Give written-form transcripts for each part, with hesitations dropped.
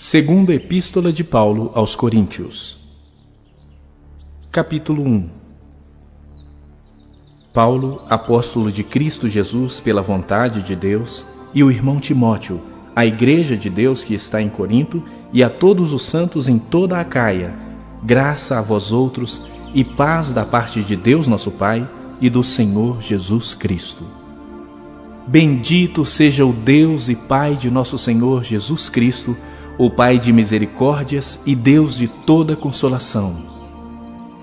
Segunda Epístola de Paulo aos Coríntios. Capítulo 1. Paulo, apóstolo de Cristo Jesus pela vontade de Deus, e o irmão Timóteo, à igreja de Deus que está em Corinto, e a todos os santos em toda a Acaia, graça a vós outros e paz da parte de Deus nosso Pai e do Senhor Jesus Cristo. Bendito seja o Deus e Pai de nosso Senhor Jesus Cristo, o Pai de misericórdias e Deus de toda consolação.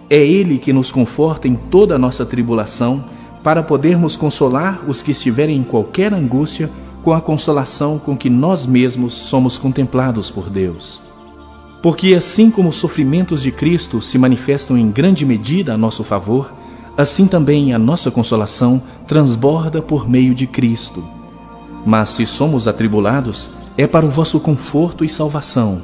É Ele que nos conforta em toda a nossa tribulação, para podermos consolar os que estiverem em qualquer angústia com a consolação com que nós mesmos somos contemplados por Deus. Porque assim como os sofrimentos de Cristo se manifestam em grande medida a nosso favor, assim também a nossa consolação transborda por meio de Cristo. Mas se somos atribulados, é para o vosso conforto e salvação.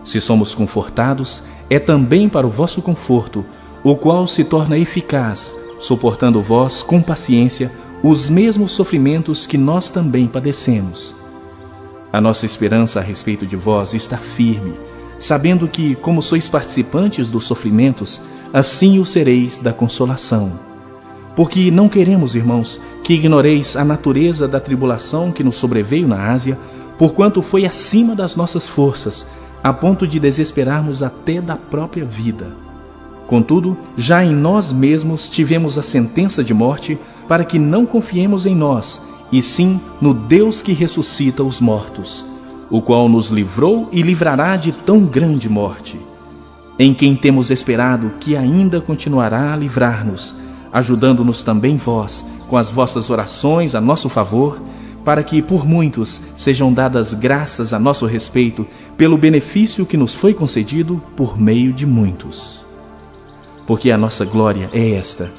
Se somos confortados, é também para o vosso conforto, o qual se torna eficaz, suportando vós com paciência os mesmos sofrimentos que nós também padecemos. A nossa esperança a respeito de vós está firme, sabendo que, como sois participantes dos sofrimentos, assim o sereis da consolação. Porque não queremos, irmãos, que ignoreis a natureza da tribulação que nos sobreveio na Ásia, porquanto foi acima das nossas forças, a ponto de desesperarmos até da própria vida. Contudo, já em nós mesmos tivemos a sentença de morte, para que não confiemos em nós, e sim no Deus que ressuscita os mortos, o qual nos livrou e livrará de tão grande morte, em quem temos esperado que ainda continuará a livrar-nos, ajudando-nos também vós, com as vossas orações a nosso favor, para que por muitos sejam dadas graças a nosso respeito, pelo benefício que nos foi concedido por meio de muitos. Porque a nossa glória é esta,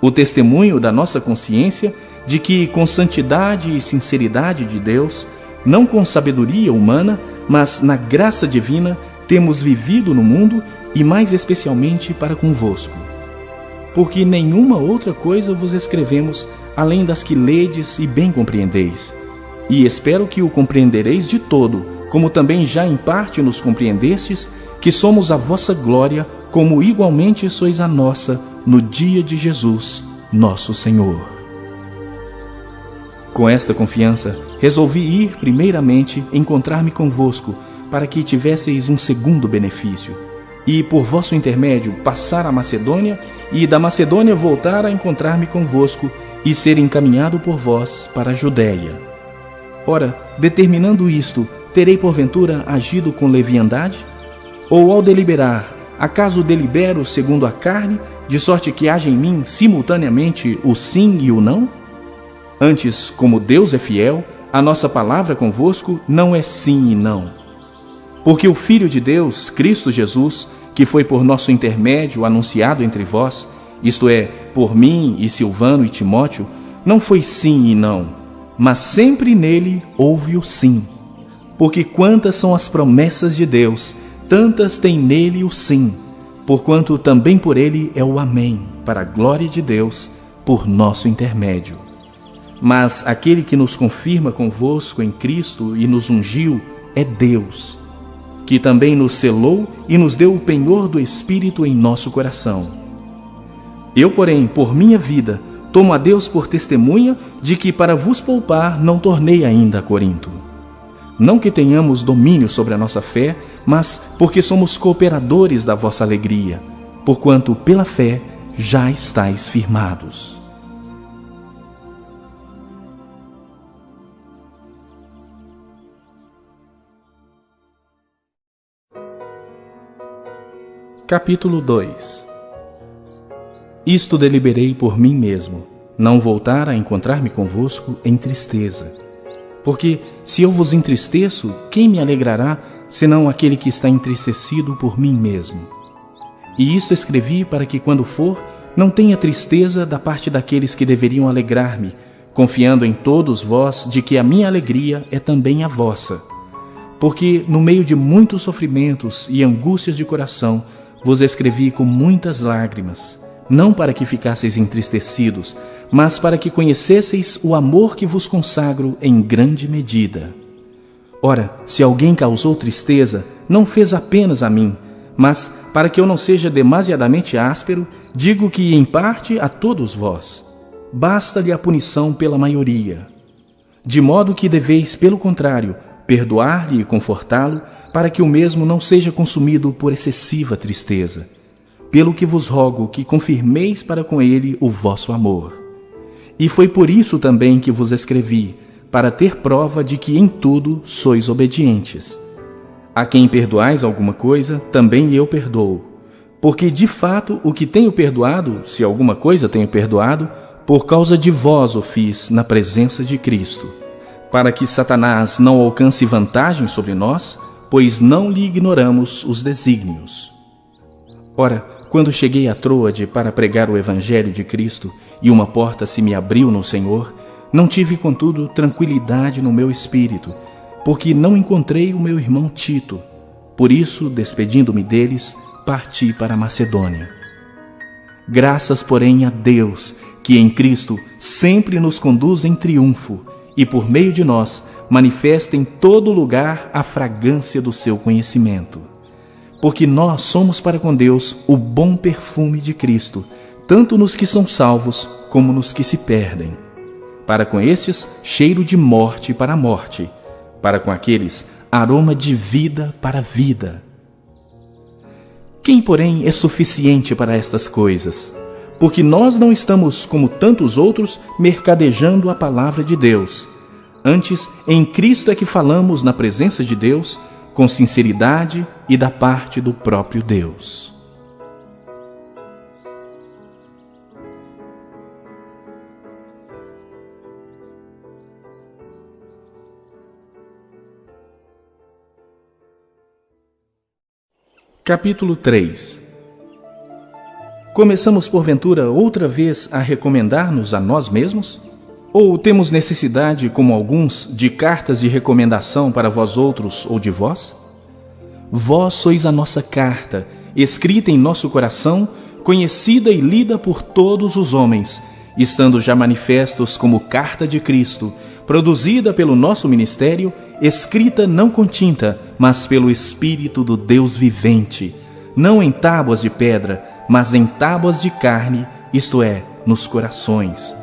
o testemunho da nossa consciência de que, com santidade e sinceridade de Deus, não com sabedoria humana, mas na graça divina, temos vivido no mundo e mais especialmente para convosco. Porque nenhuma outra coisa vos escrevemos, além das que ledes e bem compreendeis. E espero que o compreendereis de todo, como também já em parte nos compreendestes, que somos a vossa glória, como igualmente sois a nossa, no dia de Jesus, nosso Senhor. Com esta confiança, resolvi ir primeiramente encontrar-me convosco, para que tivesseis um segundo benefício, e por vosso intermédio passar a Macedônia, e da Macedônia voltar a encontrar-me convosco, e ser encaminhado por vós para a Judéia. Ora, determinando isto, terei porventura agido com leviandade? Ou ao deliberar, acaso delibero segundo a carne, de sorte que haja em mim simultaneamente o sim e o não? Antes, como Deus é fiel, a nossa palavra convosco não é sim e não. Porque o Filho de Deus, Cristo Jesus, que foi por nosso intermédio anunciado entre vós, isto é, por mim e Silvano e Timóteo, não foi sim e não, mas sempre nele houve o sim. Porque quantas são as promessas de Deus, tantas tem nele o sim, porquanto também por ele é o amém, para a glória de Deus, por nosso intermédio. Mas aquele que nos confirma convosco em Cristo e nos ungiu é Deus, que também nos selou e nos deu o penhor do Espírito em nosso coração. Eu, porém, por minha vida, tomo a Deus por testemunha de que para vos poupar não tornei ainda a Corinto. Não que tenhamos domínio sobre a nossa fé, mas porque somos cooperadores da vossa alegria, porquanto pela fé já estáis firmados. Capítulo 2. Isto deliberei por mim mesmo, não voltar a encontrar-me convosco em tristeza. Porque, se eu vos entristeço, quem me alegrará, senão aquele que está entristecido por mim mesmo? E isto escrevi para que, quando for, não tenha tristeza da parte daqueles que deveriam alegrar-me, confiando em todos vós de que a minha alegria é também a vossa. Porque, no meio de muitos sofrimentos e angústias de coração, vos escrevi com muitas lágrimas, não para que ficasseis entristecidos, mas para que conhecesseis o amor que vos consagro em grande medida. Ora, se alguém causou tristeza, não fez apenas a mim, mas, para que eu não seja demasiadamente áspero, digo que, em parte, a todos vós. Basta-lhe a punição pela maioria. De modo que deveis, pelo contrário, perdoar-lhe e confortá-lo, para que o mesmo não seja consumido por excessiva tristeza. Pelo que vos rogo que confirmeis para com ele o vosso amor. E foi por isso também que vos escrevi, para ter prova de que em tudo sois obedientes. A quem perdoais alguma coisa, também eu perdoo. Porque, de fato, o que tenho perdoado, se alguma coisa tenho perdoado, por causa de vós o fiz na presença de Cristo, para que Satanás não alcance vantagem sobre nós, pois não lhe ignoramos os desígnios. Ora, quando cheguei a Troade para pregar o Evangelho de Cristo, e uma porta se me abriu no Senhor, não tive, contudo, tranquilidade no meu espírito, porque não encontrei o meu irmão Tito. Por isso, despedindo-me deles, parti para a Macedônia. Graças, porém, a Deus, que em Cristo sempre nos conduz em triunfo, e por meio de nós manifesta em todo lugar a fragrância do seu conhecimento. Porque nós somos para com Deus o bom perfume de Cristo, tanto nos que são salvos como nos que se perdem. Para com estes, cheiro de morte para a morte, para com aqueles, aroma de vida para a vida. Quem, porém, é suficiente para estas coisas? Porque nós não estamos, como tantos outros, mercadejando a palavra de Deus. Antes, em Cristo é que falamos na presença de Deus, com sinceridade e da parte do próprio Deus. Capítulo 3. Começamos porventura outra vez a recomendar-nos a nós mesmos? Ou temos necessidade, como alguns, de cartas de recomendação para vós outros ou de vós? Vós sois a nossa carta, escrita em nosso coração, conhecida e lida por todos os homens, estando já manifestos como carta de Cristo, produzida pelo nosso ministério, escrita não com tinta, mas pelo Espírito do Deus vivente, não em tábuas de pedra, mas em tábuas de carne, isto é, nos corações.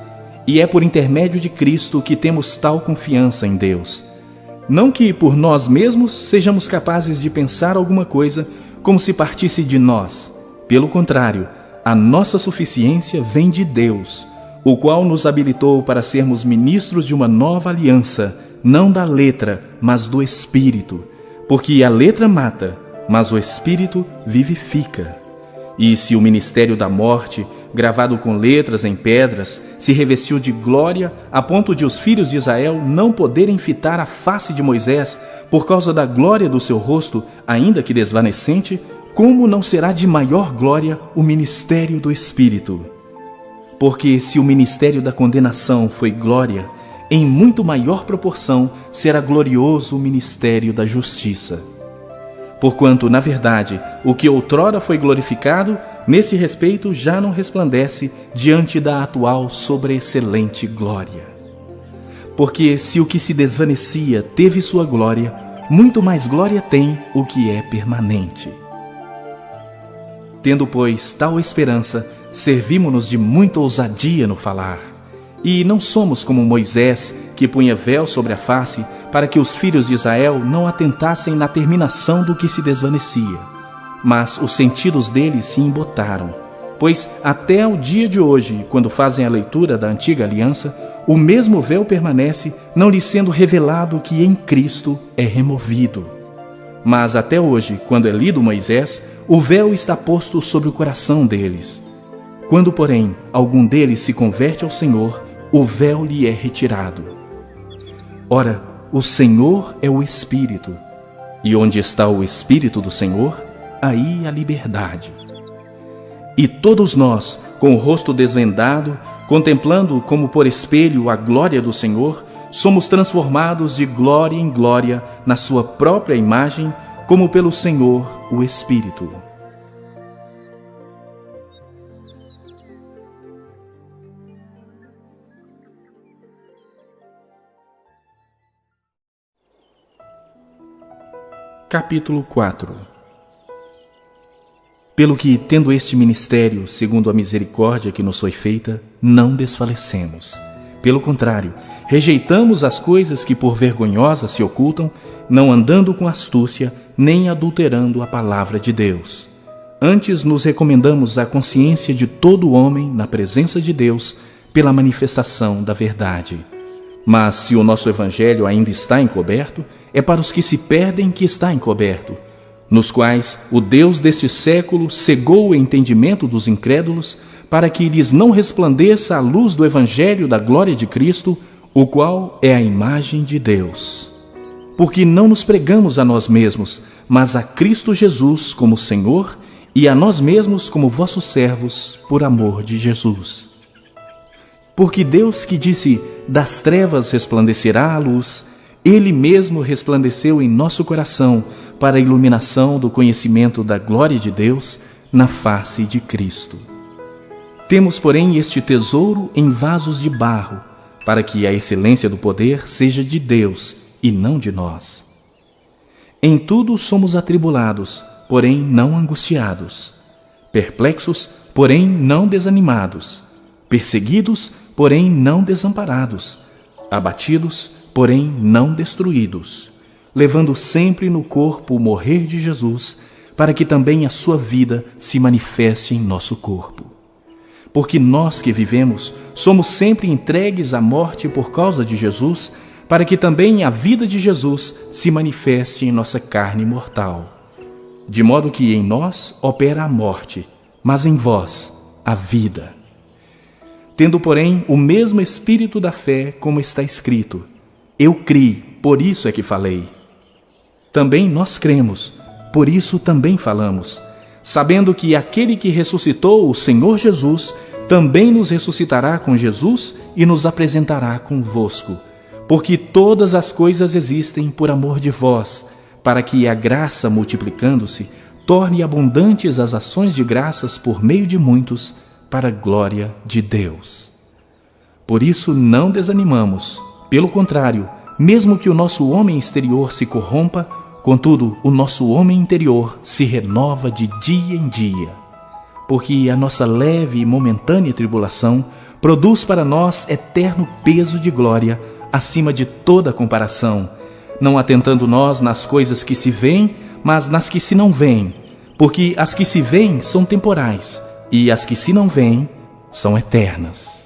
E é por intermédio de Cristo que temos tal confiança em Deus. Não que por nós mesmos sejamos capazes de pensar alguma coisa como se partisse de nós. Pelo contrário, a nossa suficiência vem de Deus, o qual nos habilitou para sermos ministros de uma nova aliança, não da letra, mas do Espírito. Porque a letra mata, mas o Espírito vivifica. E se o ministério da morte, gravado com letras em pedras, se revestiu de glória, a ponto de os filhos de Israel não poderem fitar a face de Moisés, por causa da glória do seu rosto, ainda que desvanecente, como não será de maior glória o ministério do Espírito? Porque se o ministério da condenação foi glória, em muito maior proporção será glorioso o ministério da justiça. Porquanto, na verdade, o que outrora foi glorificado, nesse respeito já não resplandece diante da atual sobreexcelente glória. Porque se o que se desvanecia teve sua glória, muito mais glória tem o que é permanente. Tendo, pois, tal esperança, servimo-nos de muita ousadia no falar. E não somos como Moisés, que punha véu sobre a face, para que os filhos de Israel não atentassem na terminação do que se desvanecia. Mas os sentidos deles se embotaram, pois até o dia de hoje, quando fazem a leitura da antiga aliança, o mesmo véu permanece, não lhe sendo revelado que em Cristo é removido. Mas até hoje, quando é lido Moisés, o véu está posto sobre o coração deles. Quando, porém, algum deles se converte ao Senhor, o véu lhe é retirado. Ora, o Senhor é o Espírito, e onde está o Espírito do Senhor, aí a liberdade. E todos nós, com o rosto desvendado, contemplando como por espelho a glória do Senhor, somos transformados de glória em glória na sua própria imagem, como pelo Senhor, o Espírito. Capítulo 4. Pelo que, tendo este ministério, segundo a misericórdia que nos foi feita, não desfalecemos. Pelo contrário, rejeitamos as coisas que por vergonhosas se ocultam, não andando com astúcia, nem adulterando a palavra de Deus. Antes nos recomendamos à consciência de todo homem na presença de Deus, pela manifestação da verdade. Mas se o nosso evangelho ainda está encoberto, é para os que se perdem que está encoberto, nos quais o Deus deste século cegou o entendimento dos incrédulos, para que lhes não resplandeça a luz do evangelho da glória de Cristo, o qual é a imagem de Deus. Porque não nos pregamos a nós mesmos, mas a Cristo Jesus como Senhor, e a nós mesmos como vossos servos, por amor de Jesus. Porque Deus, que disse, das trevas resplandecerá a luz, Ele mesmo resplandeceu em nosso coração para a iluminação do conhecimento da glória de Deus na face de Cristo. Temos, porém, este tesouro em vasos de barro, para que a excelência do poder seja de Deus e não de nós. Em tudo somos atribulados, porém não angustiados, perplexos, porém não desanimados, perseguidos, porém não desamparados, abatidos, porém não destruídos, levando sempre no corpo o morrer de Jesus, para que também a sua vida se manifeste em nosso corpo. Porque nós que vivemos somos sempre entregues à morte por causa de Jesus, para que também a vida de Jesus se manifeste em nossa carne mortal. De modo que em nós opera a morte, mas em vós a vida. Tendo, porém, o mesmo espírito da fé, como está escrito, eu criei, por isso é que falei. Também nós cremos, por isso também falamos, sabendo que aquele que ressuscitou o Senhor Jesus, também nos ressuscitará com Jesus e nos apresentará convosco. Porque todas as coisas existem por amor de vós, para que a graça, multiplicando-se, torne abundantes as ações de graças por meio de muitos, para a glória de Deus. Por isso não desanimamos, pelo contrário, mesmo que o nosso homem exterior se corrompa, contudo, o nosso homem interior se renova de dia em dia. Porque a nossa leve e momentânea tribulação produz para nós eterno peso de glória, acima de toda comparação, não atentando nós nas coisas que se veem, mas nas que se não veem, porque as que se veem são temporais, e as que se não veem são eternas.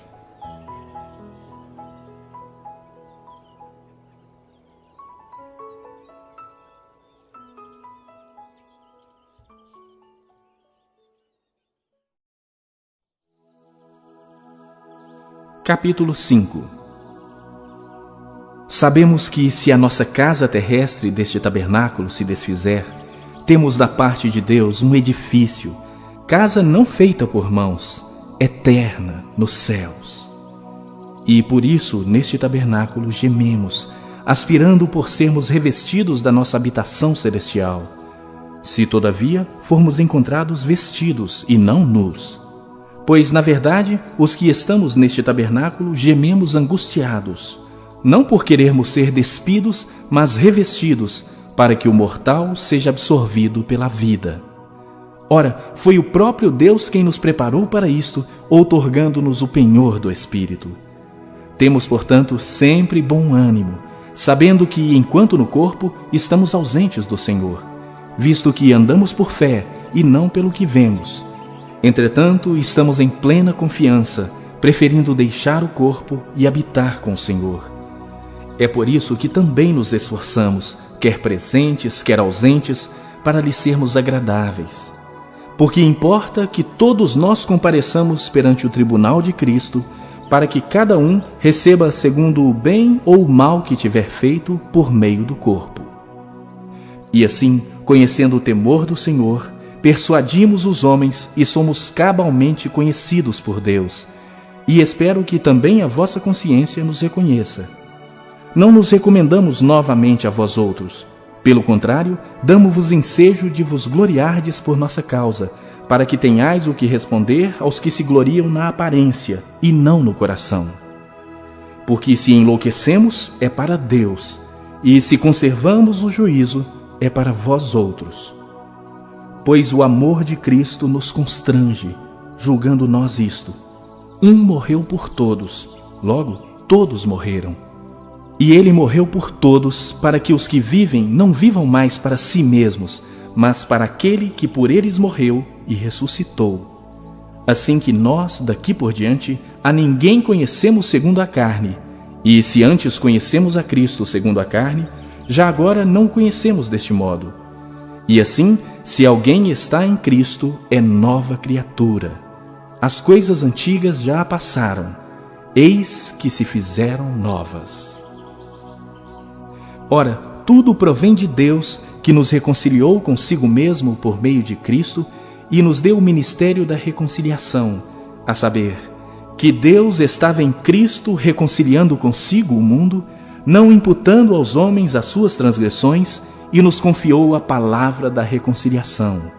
Capítulo 5. Sabemos que, se a nossa casa terrestre deste tabernáculo se desfizer, temos da parte de Deus um edifício, casa não feita por mãos, eterna nos céus. E por isso, neste tabernáculo, gememos, aspirando por sermos revestidos da nossa habitação celestial. Se, todavia, formos encontrados vestidos e não nus. Pois, na verdade, os que estamos neste tabernáculo gememos angustiados, não por querermos ser despidos, mas revestidos, para que o mortal seja absorvido pela vida. Ora, foi o próprio Deus quem nos preparou para isto, outorgando-nos o penhor do Espírito. Temos, portanto, sempre bom ânimo, sabendo que, enquanto no corpo, estamos ausentes do Senhor, visto que andamos por fé e não pelo que vemos. Entretanto, estamos em plena confiança, preferindo deixar o corpo e habitar com o Senhor. É por isso que também nos esforçamos, quer presentes, quer ausentes, para lhe sermos agradáveis. Porque importa que todos nós compareçamos perante o tribunal de Cristo, para que cada um receba segundo o bem ou o mal que tiver feito por meio do corpo. E assim, conhecendo o temor do Senhor, persuadimos os homens e somos cabalmente conhecidos por Deus, e espero que também a vossa consciência nos reconheça. Não nos recomendamos novamente a vós outros. Pelo contrário, damo-vos ensejo de vos gloriardes por nossa causa, para que tenhais o que responder aos que se gloriam na aparência e não no coração. Porque se enlouquecemos, é para Deus, e se conservamos o juízo, é para vós outros. Pois o amor de Cristo nos constrange, julgando nós isto: um morreu por todos, logo todos morreram. E ele morreu por todos, para que os que vivem não vivam mais para si mesmos, mas para aquele que por eles morreu e ressuscitou. Assim que nós, daqui por diante, a ninguém conhecemos segundo a carne, e se antes conhecemos a Cristo segundo a carne, já agora não o conhecemos deste modo. E assim, se alguém está em Cristo, é nova criatura. As coisas antigas já passaram, eis que se fizeram novas. Ora, tudo provém de Deus, que nos reconciliou consigo mesmo por meio de Cristo e nos deu o ministério da reconciliação, a saber, que Deus estava em Cristo reconciliando consigo o mundo, não imputando aos homens as suas transgressões, e nos confiou a palavra da reconciliação.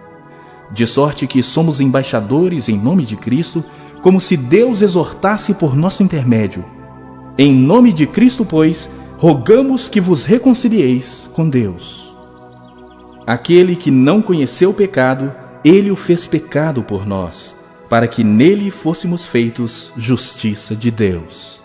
De sorte que somos embaixadores em nome de Cristo, como se Deus exortasse por nosso intermédio. Em nome de Cristo, pois, rogamos que vos reconcilieis com Deus. Aquele que não conheceu o pecado, ele o fez pecado por nós, para que nele fôssemos feitos justiça de Deus.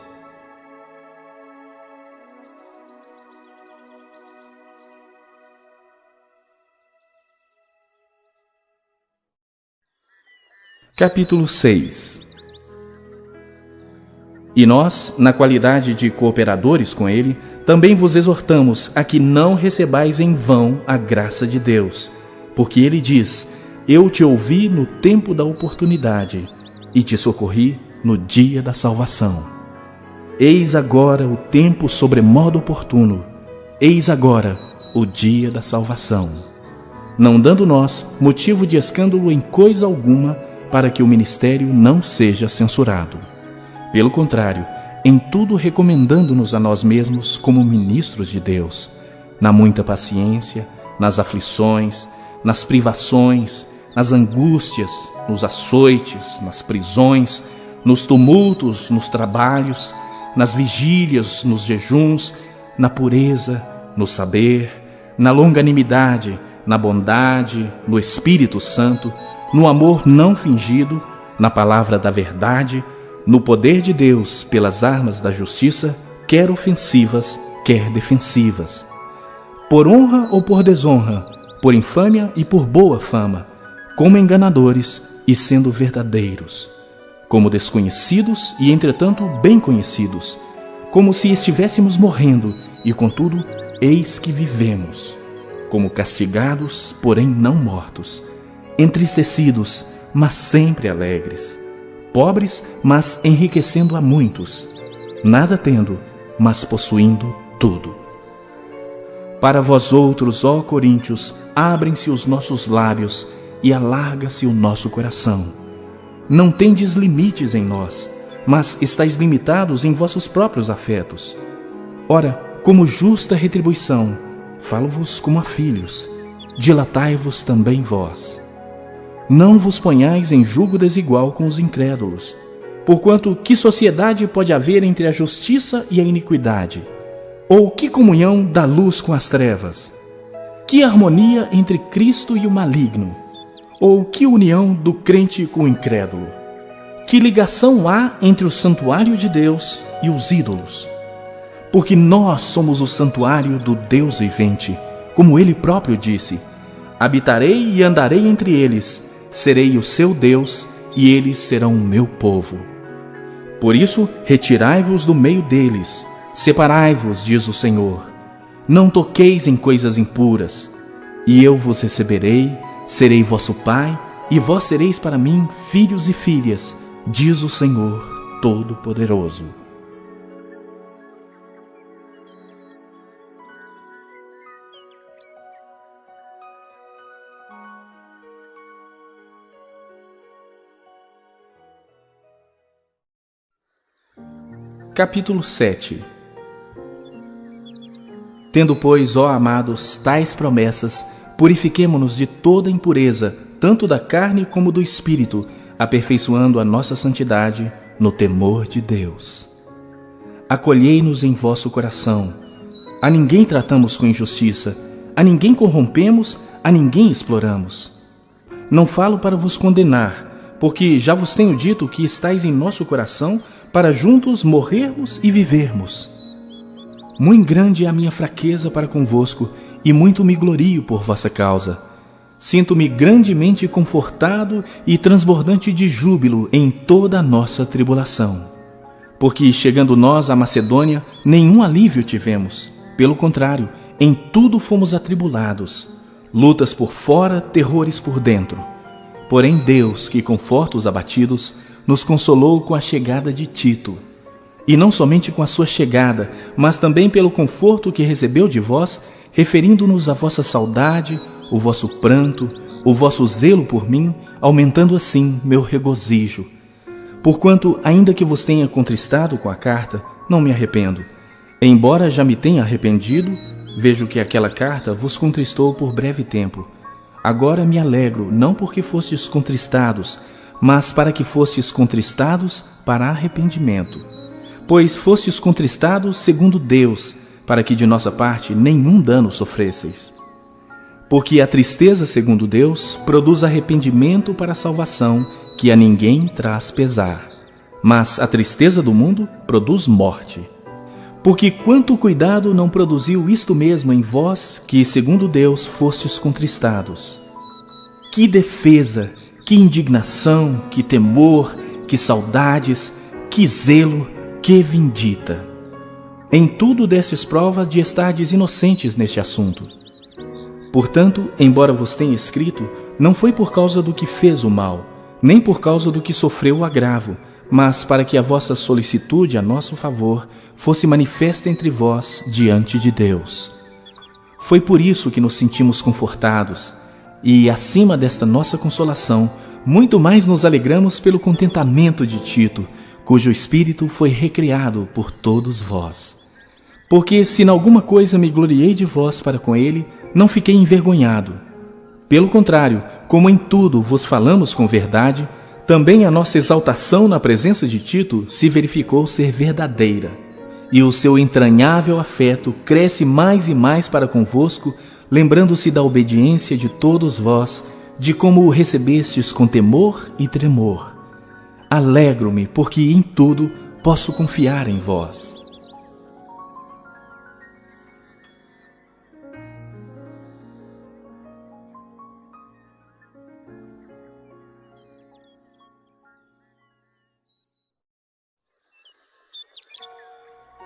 Capítulo 6. E nós, na qualidade de cooperadores com ele, também vos exortamos a que não recebais em vão a graça de Deus, porque ele diz: eu te ouvi no tempo da oportunidade, e te socorri no dia da salvação. Eis agora o tempo sobremodo oportuno, eis agora o dia da salvação. Não dando nós motivo de escândalo em coisa alguma, para que o ministério não seja censurado. Pelo contrário, em tudo recomendando-nos a nós mesmos como ministros de Deus, na muita paciência, nas aflições, nas privações, nas angústias, nos açoites, nas prisões, nos tumultos, nos trabalhos, nas vigílias, nos jejuns, na pureza, no saber, na longanimidade, na bondade, no Espírito Santo, no amor não fingido, na palavra da verdade, no poder de Deus pelas armas da justiça, quer ofensivas, quer defensivas. Por honra ou por desonra, por infâmia e por boa fama, como enganadores e sendo verdadeiros, como desconhecidos e entretanto bem conhecidos, como se estivéssemos morrendo e contudo eis que vivemos, como castigados, porém não mortos, entristecidos, mas sempre alegres, pobres, mas enriquecendo a muitos, nada tendo, mas possuindo tudo. Para vós outros, ó coríntios, abrem-se os nossos lábios e alarga-se o nosso coração. Não tendes limites em nós, mas estáis limitados em vossos próprios afetos. Ora, como justa retribuição, falo-vos como a filhos, dilatai-vos também vós. Não vos ponhais em julgo desigual com os incrédulos, porquanto que sociedade pode haver entre a justiça e a iniquidade? Ou que comunhão da luz com as trevas? Que harmonia entre Cristo e o maligno? Ou que união do crente com o incrédulo? Que ligação há entre o santuário de Deus e os ídolos? Porque nós somos o santuário do Deus vivente, como ele próprio disse: habitarei e andarei entre eles, serei o seu Deus, e eles serão o meu povo. Por isso, retirai-vos do meio deles, separai-vos, diz o Senhor. Não toqueis em coisas impuras, e eu vos receberei, serei vosso Pai, e vós sereis para mim filhos e filhas, diz o Senhor Todo-Poderoso. Capítulo 7. Tendo, pois, ó amados, tais promessas, purifiquemo-nos de toda impureza, tanto da carne como do espírito, aperfeiçoando a nossa santidade no temor de Deus. Acolhei-nos em vosso coração. A ninguém tratamos com injustiça, a ninguém corrompemos, a ninguém exploramos. Não falo para vos condenar, porque já vos tenho dito que estáis em nosso coração para juntos morrermos e vivermos. Muito grande é a minha fraqueza para convosco, e muito me glorio por vossa causa. Sinto-me grandemente confortado e transbordante de júbilo em toda a nossa tribulação. Porque, chegando nós à Macedônia, nenhum alívio tivemos. Pelo contrário, em tudo fomos atribulados. Lutas por fora, terrores por dentro. Porém Deus, que conforta os abatidos, nos consolou com a chegada de Tito. E não somente com a sua chegada, mas também pelo conforto que recebeu de vós, referindo-nos à vossa saudade, o vosso pranto, o vosso zelo por mim, aumentando assim meu regozijo. Porquanto, ainda que vos tenha contristado com a carta, não me arrependo. Embora já me tenha arrependido, vejo que aquela carta vos contristou por breve tempo. Agora me alegro, não porque fostes contristados, mas para que fostes contristados para arrependimento. Pois fostes contristados segundo Deus, para que de nossa parte nenhum dano sofresseis. Porque a tristeza segundo Deus produz arrependimento para a salvação, que a ninguém traz pesar. Mas a tristeza do mundo produz morte. Porque quanto cuidado não produziu isto mesmo em vós, que segundo Deus fostes contristados. Que defesa, que indignação, que temor, que saudades, que zelo, que vindita. Em tudo destes provas de estardes inocentes neste assunto. Portanto, embora vos tenha escrito, não foi por causa do que fez o mal, nem por causa do que sofreu o agravo, mas para que a vossa solicitude a nosso favor fosse manifesta entre vós diante de Deus. Foi por isso que nos sentimos confortados, e acima desta nossa consolação, muito mais nos alegramos pelo contentamento de Tito, cujo espírito foi recriado por todos vós. Porque se em alguma coisa me gloriei de vós para com ele, não fiquei envergonhado. Pelo contrário, como em tudo vos falamos com verdade, também a nossa exaltação na presença de Tito se verificou ser verdadeira, e o seu entranhável afeto cresce mais e mais para convosco, lembrando-se da obediência de todos vós, de como o recebestes com temor e tremor. Alegro-me, porque em tudo posso confiar em vós.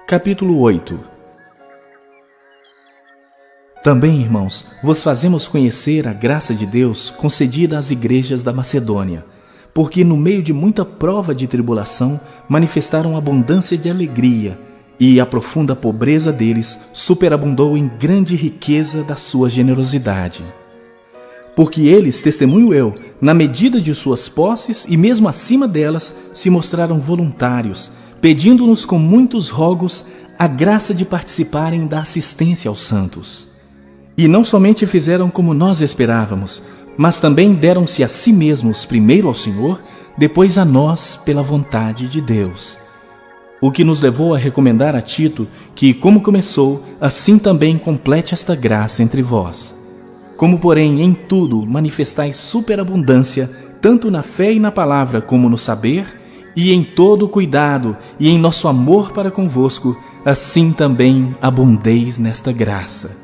Capítulo 8. Também, irmãos, vos fazemos conhecer a graça de Deus concedida às igrejas da Macedônia, porque no meio de muita prova de tribulação manifestaram abundância de alegria, e a profunda pobreza deles superabundou em grande riqueza da sua generosidade. Porque eles, testemunho eu, na medida de suas posses e mesmo acima delas, se mostraram voluntários, pedindo-nos com muitos rogos a graça de participarem da assistência aos santos. E não somente fizeram como nós esperávamos, mas também deram-se a si mesmos primeiro ao Senhor, depois a nós pela vontade de Deus. O que nos levou a recomendar a Tito que, como começou, assim também complete esta graça entre vós. Como, porém, em tudo manifestais superabundância, tanto na fé e na palavra como no saber, e em todo cuidado e em nosso amor para convosco, assim também abundeis nesta graça.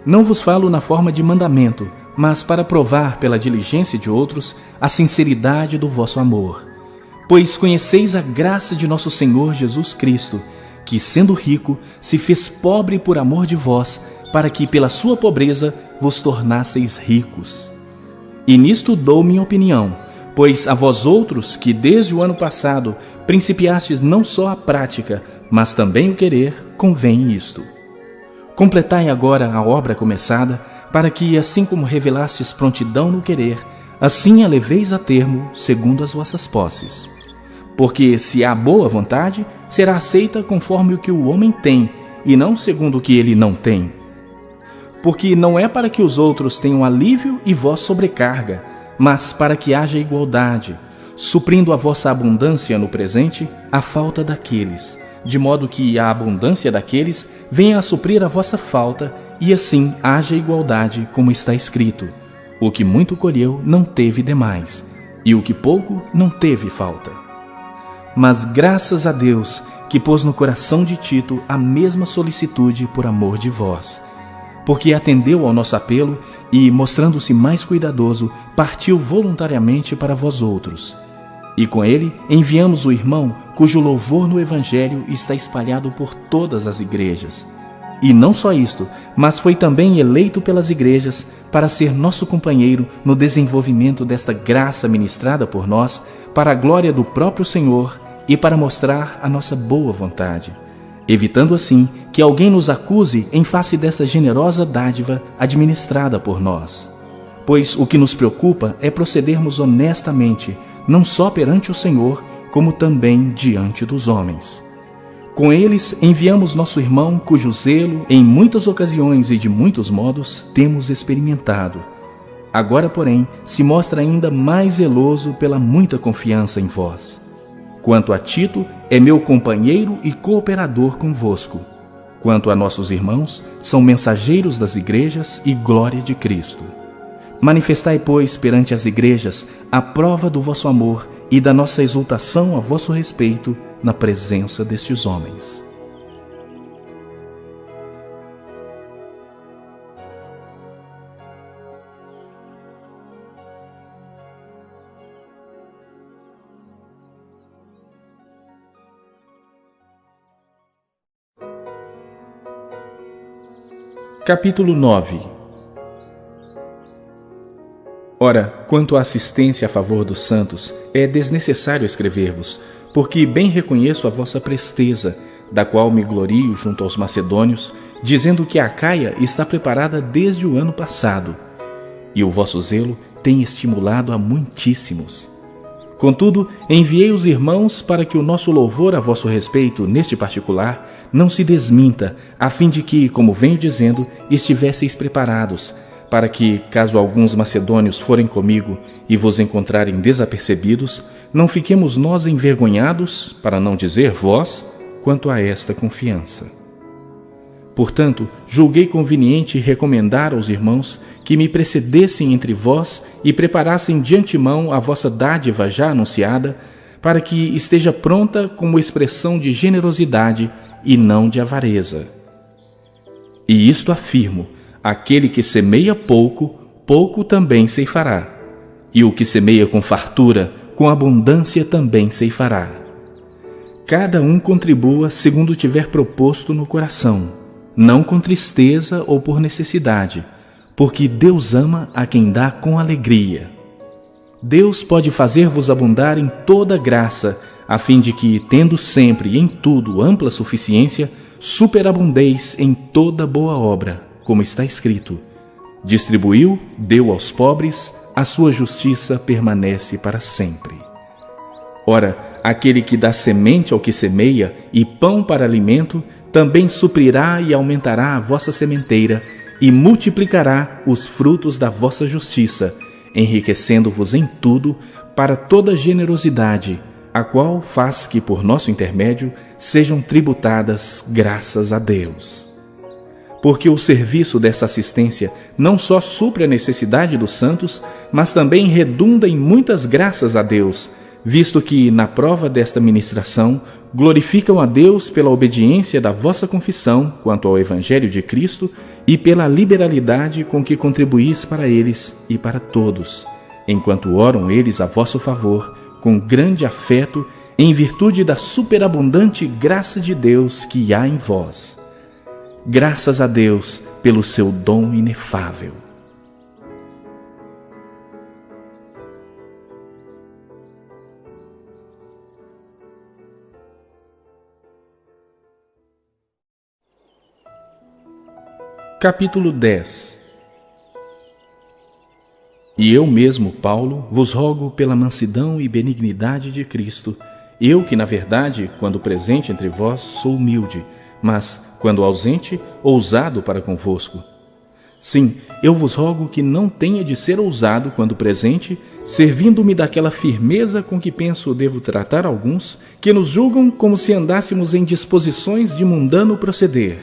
Não vos falo na forma de mandamento, mas para provar pela diligência de outros a sinceridade do vosso amor. Pois conheceis a graça de nosso Senhor Jesus Cristo, que, sendo rico, se fez pobre por amor de vós, para que pela sua pobreza vos tornasseis ricos. E nisto dou minha opinião, pois a vós outros, que desde o ano passado principiastes não só a prática, mas também o querer, convém isto. Completai agora a obra começada, para que, assim como revelastes prontidão no querer, assim a leveis a termo, segundo as vossas posses. Porque, se há boa vontade, será aceita conforme o que o homem tem, e não segundo o que ele não tem. Porque não é para que os outros tenham alívio e vós sobrecarga, mas para que haja igualdade, suprindo a vossa abundância no presente a falta daqueles, de modo que a abundância daqueles venha a suprir a vossa falta, e assim haja igualdade, como está escrito: o que muito colheu não teve demais, e o que pouco não teve falta. Mas graças a Deus, que pôs no coração de Tito a mesma solicitude por amor de vós, porque atendeu ao nosso apelo e, mostrando-se mais cuidadoso, partiu voluntariamente para vós outros. E com ele enviamos o irmão, cujo louvor no Evangelho está espalhado por todas as igrejas. E não só isto, mas foi também eleito pelas igrejas para ser nosso companheiro no desenvolvimento desta graça ministrada por nós, para a glória do próprio Senhor e para mostrar a nossa boa vontade, evitando assim que alguém nos acuse em face desta generosa dádiva administrada por nós. Pois o que nos preocupa é procedermos honestamente, não só perante o Senhor, como também diante dos homens. Com eles enviamos nosso irmão, cujo zelo, em muitas ocasiões e de muitos modos, temos experimentado. Agora, porém, se mostra ainda mais zeloso pela muita confiança em vós. Quanto a Tito, é meu companheiro e cooperador convosco. Quanto a nossos irmãos, são mensageiros das igrejas e glória de Cristo. Manifestai, pois, perante as igrejas a prova do vosso amor e da nossa exultação a vosso respeito na presença destes homens. Capítulo 9. Ora, quanto à assistência a favor dos santos, é desnecessário escrever-vos, porque bem reconheço a vossa presteza, da qual me glorio junto aos macedônios, dizendo que a Acaia está preparada desde o ano passado, e o vosso zelo tem estimulado a muitíssimos. Contudo, enviei os irmãos para que o nosso louvor a vosso respeito, neste particular, não se desminta, a fim de que, como venho dizendo, estivesseis preparados, para que, caso alguns macedônios forem comigo e vos encontrarem desapercebidos, não fiquemos nós envergonhados, para não dizer vós, quanto a esta confiança. Portanto, julguei conveniente recomendar aos irmãos que me precedessem entre vós e preparassem de antemão a vossa dádiva já anunciada, para que esteja pronta como expressão de generosidade e não de avareza. E isto afirmo: aquele que semeia pouco, pouco também ceifará, e o que semeia com fartura, com abundância também ceifará. Cada um contribua segundo tiver proposto no coração, não com tristeza ou por necessidade, porque Deus ama a quem dá com alegria. Deus pode fazer-vos abundar em toda graça, a fim de que, tendo sempre e em tudo ampla suficiência, superabundeis em toda boa obra, como está escrito: distribuiu, deu aos pobres, a sua justiça permanece para sempre. Ora, aquele que dá semente ao que semeia e pão para alimento, também suprirá e aumentará a vossa sementeira e multiplicará os frutos da vossa justiça, enriquecendo-vos em tudo para toda generosidade, a qual faz que, por nosso intermédio, sejam tributadas graças a Deus. Porque o serviço dessa assistência não só supre a necessidade dos santos, mas também redunda em muitas graças a Deus, visto que, na prova desta ministração, glorificam a Deus pela obediência da vossa confissão quanto ao Evangelho de Cristo e pela liberalidade com que contribuís para eles e para todos, enquanto oram eles a vosso favor, com grande afeto, em virtude da superabundante graça de Deus que há em vós. Graças a Deus pelo seu dom inefável. Capítulo 10. E eu mesmo, Paulo, vos rogo pela mansidão e benignidade de Cristo, eu que, na verdade, quando presente entre vós, sou humilde, mas, quando ausente, ousado para convosco. Sim, eu vos rogo que não tenha de ser ousado quando presente, servindo-me daquela firmeza com que penso devo tratar alguns, que nos julgam como se andássemos em disposições de mundano proceder.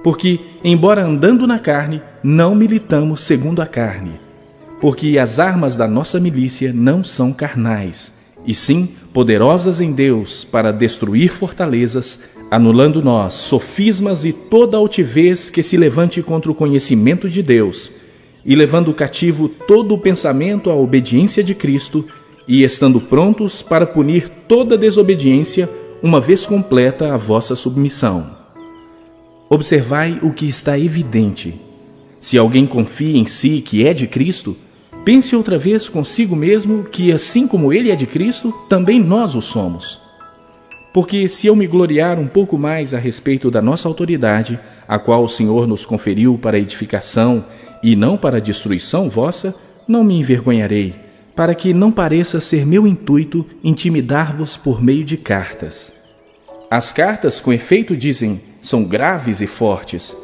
Porque, embora andando na carne, não militamos segundo a carne. Porque as armas da nossa milícia não são carnais, e sim poderosas em Deus para destruir fortalezas, anulando nós sofismas e toda altivez que se levante contra o conhecimento de Deus, e levando cativo todo o pensamento à obediência de Cristo, e estando prontos para punir toda desobediência, uma vez completa a vossa submissão. Observai o que está evidente. Se alguém confia em si que é de Cristo, pense outra vez consigo mesmo que, assim como ele é de Cristo, também nós o somos. Porque se eu me gloriar um pouco mais a respeito da nossa autoridade, a qual o Senhor nos conferiu para edificação e não para destruição vossa, não me envergonharei, para que não pareça ser meu intuito intimidar-vos por meio de cartas. As cartas, com efeito, dizem, são graves e fortes,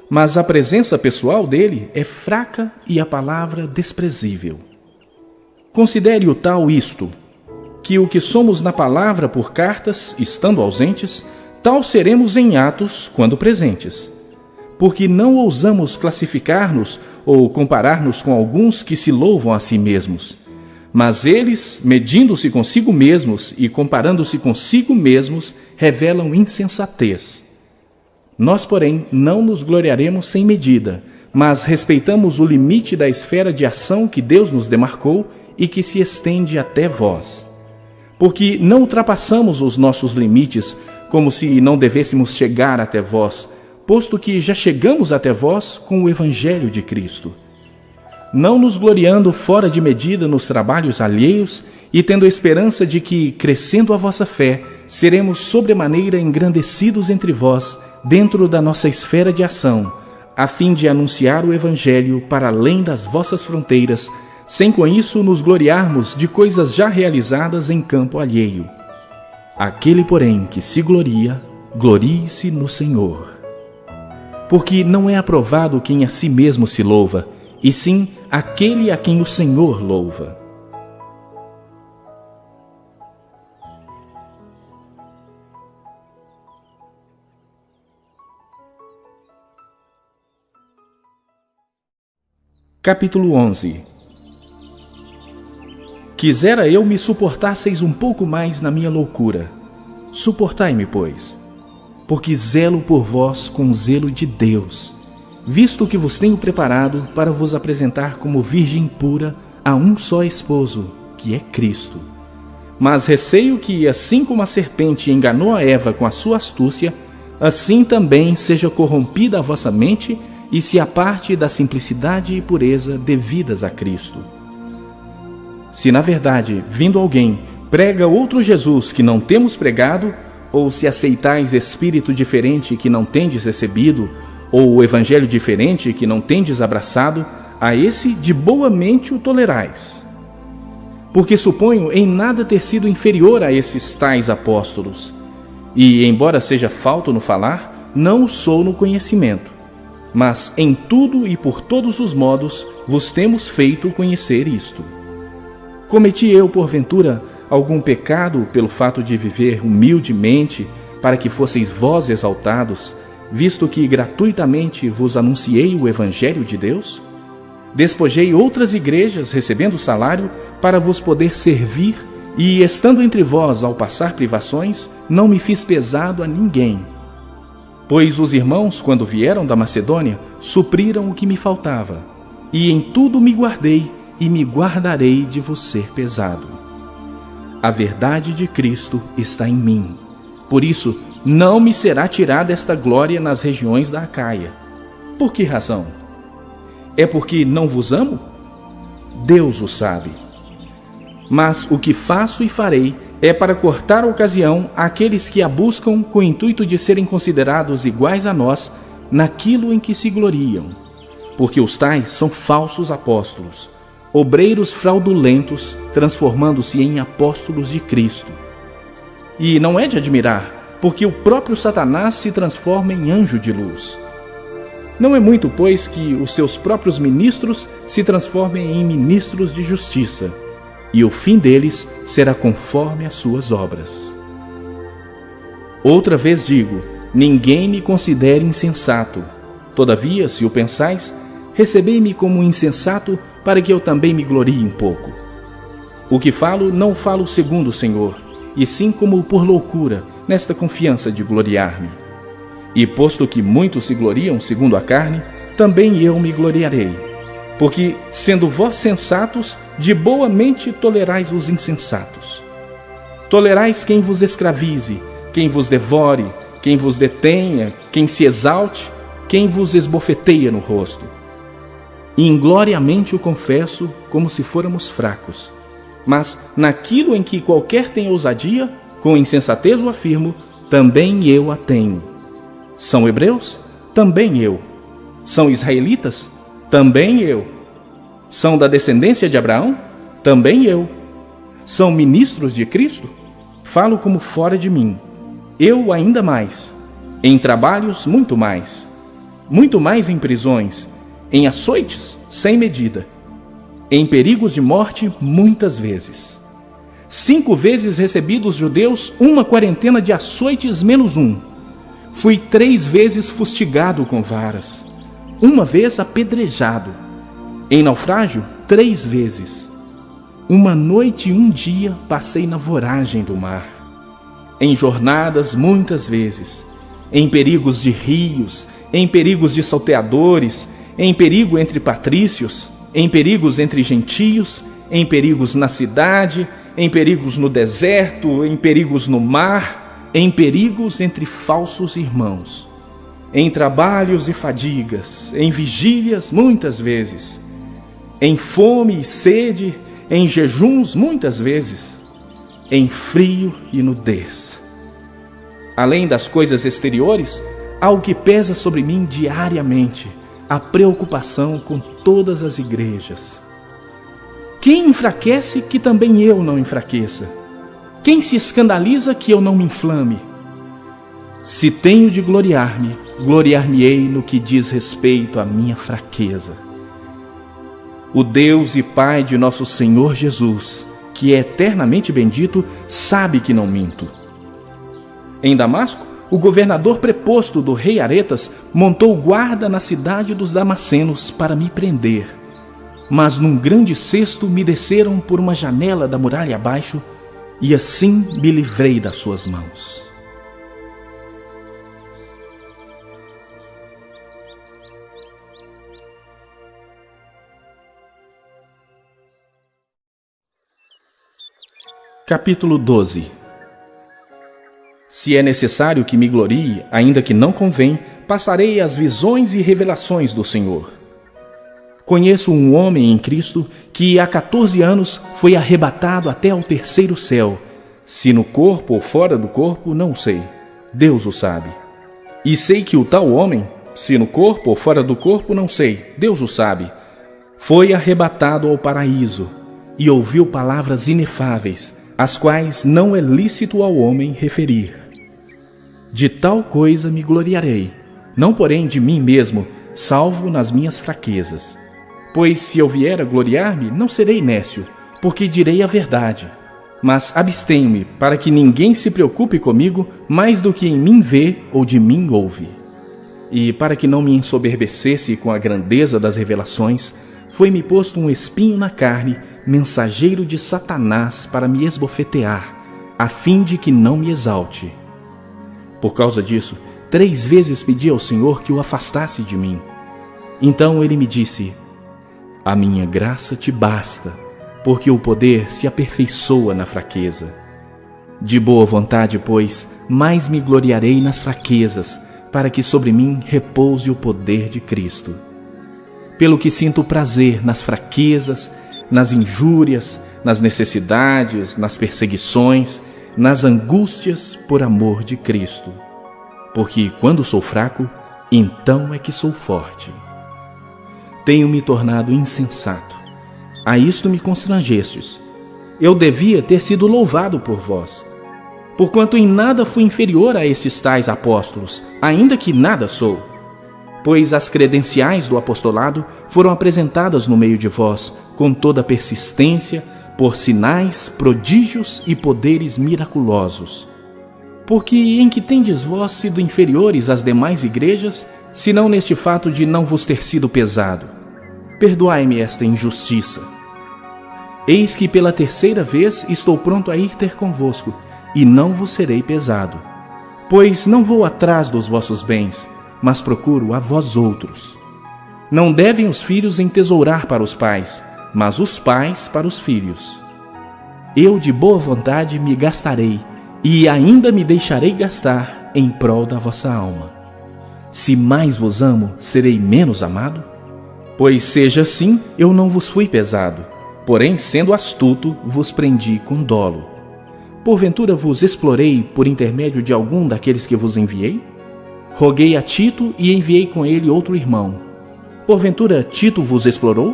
mas a presença pessoal dele é fraca e a palavra desprezível. Considere o tal isto, que o que somos na palavra por cartas, estando ausentes, tal seremos em atos quando presentes. Porque não ousamos classificar-nos ou comparar-nos com alguns que se louvam a si mesmos. Mas eles, medindo-se consigo mesmos e comparando-se consigo mesmos, revelam insensatez. Nós, porém, não nos gloriaremos sem medida, mas respeitamos o limite da esfera de ação que Deus nos demarcou e que se estende até vós. Porque não ultrapassamos os nossos limites como se não devêssemos chegar até vós, posto que já chegamos até vós com o Evangelho de Cristo. Não nos gloriando fora de medida nos trabalhos alheios e tendo a esperança de que, crescendo a vossa fé, seremos sobremaneira engrandecidos entre vós, dentro da nossa esfera de ação, a fim de anunciar o Evangelho para além das vossas fronteiras, sem com isso nos gloriarmos de coisas já realizadas em campo alheio. Aquele, porém, que se gloria, glorie-se no Senhor. Porque não é aprovado quem a si mesmo se louva, e sim aquele a quem o Senhor louva. Capítulo 11. Quisera eu me suportasseis um pouco mais na minha loucura. Suportai-me, pois, porque zelo por vós com zelo de Deus, visto que vos tenho preparado para vos apresentar como virgem pura a um só esposo, que é Cristo. Mas receio que, assim como a serpente enganou a Eva com a sua astúcia, assim também seja corrompida a vossa mente e se aparte da simplicidade e pureza devidas a Cristo. Se na verdade, vindo alguém, prega outro Jesus que não temos pregado, ou se aceitais espírito diferente que não tendes recebido, ou o evangelho diferente que não tendes abraçado, a esse de boa mente o tolerais. Porque suponho em nada ter sido inferior a esses tais apóstolos, e, embora seja falto no falar, não o sou no conhecimento. Mas em tudo e por todos os modos vos temos feito conhecer isto. Cometi eu, porventura, algum pecado pelo fato de viver humildemente, para que fosseis vós exaltados, visto que gratuitamente vos anunciei o Evangelho de Deus? Despojei outras igrejas, recebendo salário, para vos poder servir, e, estando entre vós ao passar privações, não me fiz pesado a ninguém. Pois os irmãos, quando vieram da Macedônia, supriram o que me faltava, e em tudo me guardei e me guardarei de vos ser pesado. A verdade de Cristo está em mim. Por isso, não me será tirada esta glória nas regiões da Acaia. Por que razão? É porque não vos amo? Deus o sabe. Mas o que faço e farei é para cortar a ocasião àqueles que a buscam com o intuito de serem considerados iguais a nós naquilo em que se gloriam. Porque os tais são falsos apóstolos, obreiros fraudulentos, transformando-se em apóstolos de Cristo. E não é de admirar, porque o próprio Satanás se transforma em anjo de luz. Não é muito, pois, que os seus próprios ministros se transformem em ministros de justiça, e o fim deles será conforme as suas obras. Outra vez digo, ninguém me considere insensato. Todavia, se o pensais, recebei-me como insensato, para que eu também me glorie um pouco. O que falo, não falo segundo o Senhor, e sim como por loucura, nesta confiança de gloriar-me. E posto que muitos se gloriam segundo a carne, também eu me gloriarei. Porque, sendo vós sensatos, de boa mente tolerais os insensatos. Tolerais quem vos escravize, quem vos devore, quem vos detenha, quem se exalte, quem vos esbofeteia no rosto. Ingloriamente o confesso, como se fôramos fracos. Mas, naquilo em que qualquer tem ousadia, com insensatez o afirmo, também eu a tenho. São hebreus? Também eu. São israelitas? Também eu. São da descendência de Abraão? Também eu. São ministros de Cristo? Falo como fora de mim. Eu ainda mais. Em trabalhos, muito mais. Muito mais em prisões. Em açoites, sem medida. Em perigos de morte, muitas vezes. 5 vezes recebi dos judeus 1 de açoites menos 1. Fui 3 vezes fustigado com varas. 1 vez apedrejado. Em naufrágio, 3 vezes. 1 noite e 1 dia passei na voragem do mar. Em jornadas, muitas vezes. Em perigos de rios, em perigos de salteadores, em perigo entre patrícios, em perigos entre gentios, em perigos na cidade, em perigos no deserto, em perigos no mar, em perigos entre falsos irmãos, em trabalhos e fadigas, em vigílias muitas vezes, em fome e sede, em jejuns muitas vezes, em frio e nudez. Além das coisas exteriores, há o que pesa sobre mim diariamente, a preocupação com todas as igrejas. Quem enfraquece, que também eu não enfraqueça? Quem se escandaliza, que eu não me inflame? Se tenho de gloriar-me, gloriar-me-ei no que diz respeito à minha fraqueza. O Deus e Pai de nosso Senhor Jesus, que é eternamente bendito, sabe que não minto. Em Damasco, o governador preposto do rei Aretas montou guarda na cidade dos Damascenos para me prender. Mas num grande cesto me desceram por uma janela da muralha abaixo, e assim me livrei das suas mãos. Capítulo 12. Se é necessário que me glorie, ainda que não convém, passarei as visões e revelações do Senhor. Conheço um homem em Cristo que há 14 anos foi arrebatado até ao 3º céu. Se no corpo ou fora do corpo, não sei. Deus o sabe. E sei que o tal homem, se no corpo ou fora do corpo, não sei. Deus o sabe. Foi arrebatado ao paraíso e ouviu palavras inefáveis, as quais não é lícito ao homem referir. De tal coisa me gloriarei, não porém de mim mesmo, salvo nas minhas fraquezas. Pois se eu vier a gloriar-me, não serei nécio, porque direi a verdade. Mas abstenho-me, para que ninguém se preocupe comigo mais do que em mim vê ou de mim ouve. E para que não me ensoberbecesse com a grandeza das revelações, foi-me posto um espinho na carne, mensageiro de Satanás para me esbofetear, a fim de que não me exalte. Por causa disso, 3 vezes pedi ao Senhor que o afastasse de mim. Então ele me disse: a minha graça te basta, porque o poder se aperfeiçoa na fraqueza. De boa vontade, pois, mais me gloriarei nas fraquezas, para que sobre mim repouse o poder de Cristo. Pelo que sinto prazer nas fraquezas, nas injúrias, nas necessidades, nas perseguições, nas angústias por amor de Cristo. Porque quando sou fraco, então é que sou forte. Tenho me tornado insensato. A isto me constrangestes. Eu devia ter sido louvado por vós. Porquanto em nada fui inferior a estes tais apóstolos, ainda que nada sou. pois as credenciais do apostolado foram apresentadas no meio de vós, com toda persistência, por sinais, prodígios e poderes miraculosos. Porque em que tendes vós sido inferiores às demais igrejas, senão neste fato de não vos ter sido pesado? Perdoai-me esta injustiça. Eis que pela terceira vez estou pronto a ir ter convosco, e não vos serei pesado. Pois não vou atrás dos vossos bens, mas procuro a vós outros. Não devem os filhos entesourar para os pais, mas os pais para os filhos. Eu de boa vontade me gastarei, e ainda me deixarei gastar em prol da vossa alma. Se mais vos amo, serei menos amado? Pois seja assim, eu não vos fui pesado, porém, sendo astuto, vos prendi com dolo. Porventura vos explorei por intermédio de algum daqueles que vos enviei? Roguei a Tito e enviei com ele outro irmão. Porventura Tito vos explorou?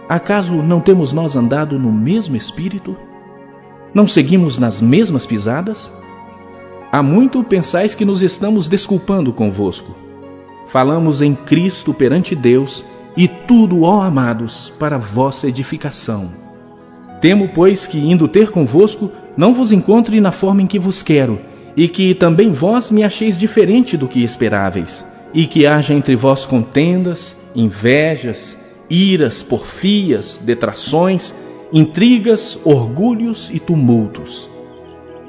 Acaso não temos nós andado no mesmo espírito? Não seguimos nas mesmas pisadas? Há muito pensais que nos estamos desculpando convosco. Falamos em Cristo perante Deus, e tudo, ó amados, para vossa edificação. Temo, pois, que indo ter convosco, não vos encontre na forma em que vos quero, e que também vós me acheis diferente do que esperáveis, e que haja entre vós contendas, invejas, iras, porfias, detrações, intrigas, orgulhos e tumultos.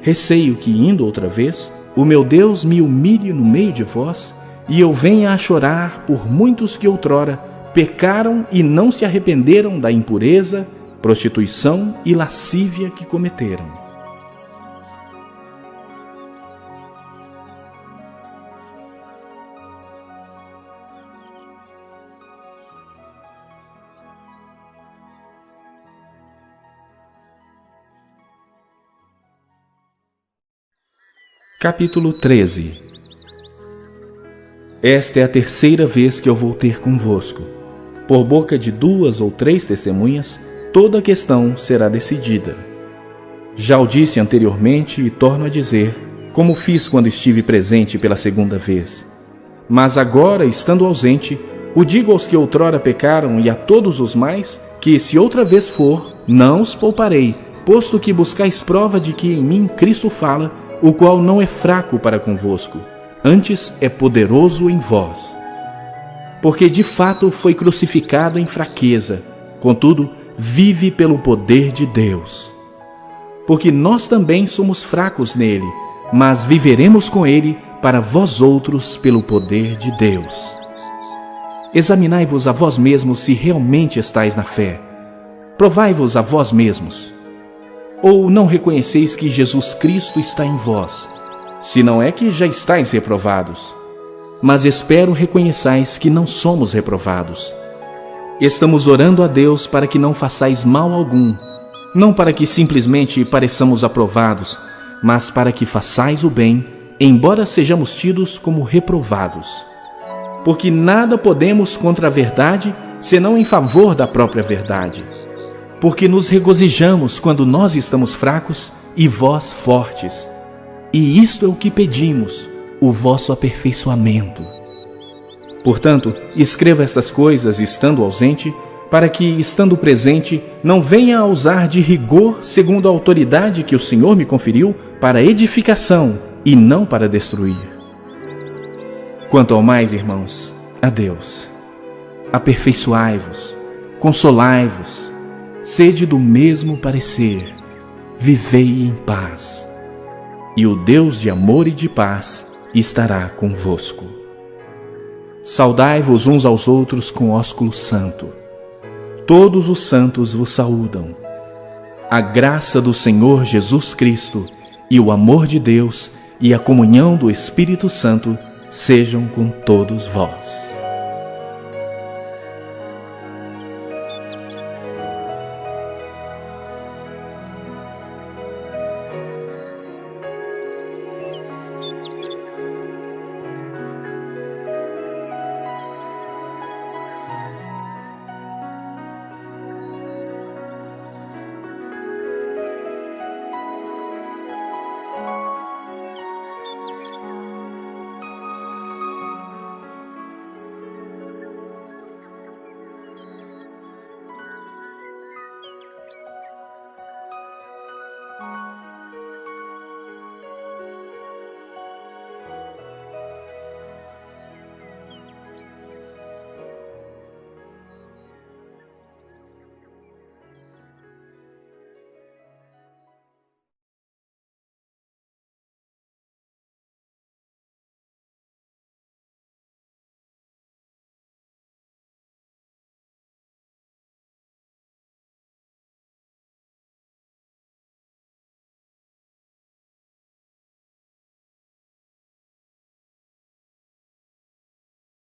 Receio que, indo outra vez, o meu Deus me humilhe no meio de vós, e eu venha a chorar por muitos que outrora pecaram e não se arrependeram da impureza, prostituição e lascívia que cometeram. Capítulo 13. Esta é a terceira vez que eu vou ter convosco. Por boca de 2 ou 3 testemunhas, toda a questão será decidida. Já o disse anteriormente e torno a dizer, como fiz quando estive presente pela segunda vez. Mas agora, estando ausente, o digo aos que outrora pecaram e a todos os mais, que se outra vez for, não os pouparei, posto que buscais prova de que em mim Cristo fala, o qual não é fraco para convosco, antes é poderoso em vós. Porque de fato foi crucificado em fraqueza, contudo, vive pelo poder de Deus. Porque nós também somos fracos nele, mas viveremos com ele para vós outros pelo poder de Deus. Examinai-vos a vós mesmos se realmente estáis na fé. Provai-vos a vós mesmos. Ou não reconheceis que Jesus Cristo está em vós? Se não é que já estáis reprovados. Mas espero reconheçais que não somos reprovados. Estamos orando a Deus para que não façais mal algum, não para que simplesmente pareçamos aprovados, mas para que façais o bem, embora sejamos tidos como reprovados. Porque nada podemos contra a verdade, senão em favor da própria verdade. Porque nos regozijamos quando nós estamos fracos e vós fortes. E isto é o que pedimos, o vosso aperfeiçoamento. Portanto, escreva estas coisas estando ausente, para que, estando presente, não venha a usar de rigor segundo a autoridade que o Senhor me conferiu para edificação e não para destruir. Quanto ao mais, irmãos, adeus. Aperfeiçoai-vos, consolai-vos, sede do mesmo parecer, vivei em paz. E o Deus de amor e de paz estará convosco. Saudai-vos uns aos outros com ósculo santo. Todos os santos vos saúdam. A graça do Senhor Jesus Cristo e o amor de Deus e a comunhão do Espírito Santo sejam com todos vós.